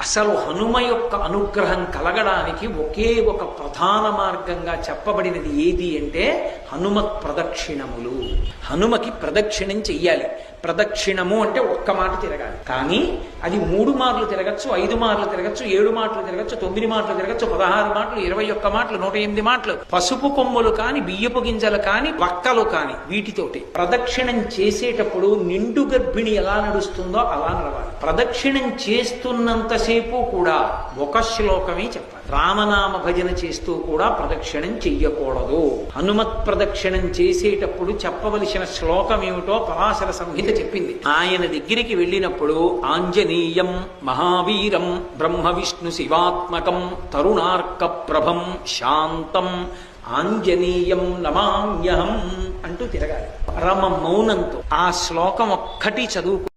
అసలు హనుమ యొక్క అనుగ్రహం కలగడానికి ఒకే ఒక ప్రధాన మార్గంగా చెప్పబడినది ఏది అంటే హనుమత్ ప్రదక్షిణములు. హనుమకి ప్రదక్షిణం చెయ్యాలి. ప్రదక్షిణము అంటే ఒక్క మాట తిరగాలి. కానీ అది 3 మార్లు తిరగచ్చు, 5 మార్లు తిరగచ్చు, 7 మాటలు తిరగచ్చు, 9 మాటలు తిరగచ్చు, 16 మాటలు, 21 మాటలు, 108 మాటలు. పసుపు కొమ్ములు కాని, బియ్యపు గింజలు కాని, వక్కలు కాని, వీటితోటి ప్రదక్షిణం చేసేటప్పుడు నిండు గర్భిణి ఎలా నడుస్తుందో అలా నడవాలి. ప్రదక్షిణం చేస్తున్నంతసేపు కూడా ఒక శ్లోకమే చెప్పాలి. రామనామ భజన చేస్తూ కూడా ప్రదక్షిణం చెయ్యకూడదు. హనుమత్ ప్రదక్షిణం చేసేటప్పుడు చెప్పవలసిన శ్లోకం ఏమిటో పరాశర సంహిత చెప్పింది. ఆయన దగ్గరికి వెళ్ళినప్పుడు ఆంజనేయం మహావీరం బ్రహ్మ విష్ణు శివాత్మకం తరుణార్క ప్రభం శాంతం ఆంజనేయం నమామ్యహం అంటూ తిరగాలి. పరమ మౌనంతో ఆ శ్లోకం ఒక్కటి చదువుకు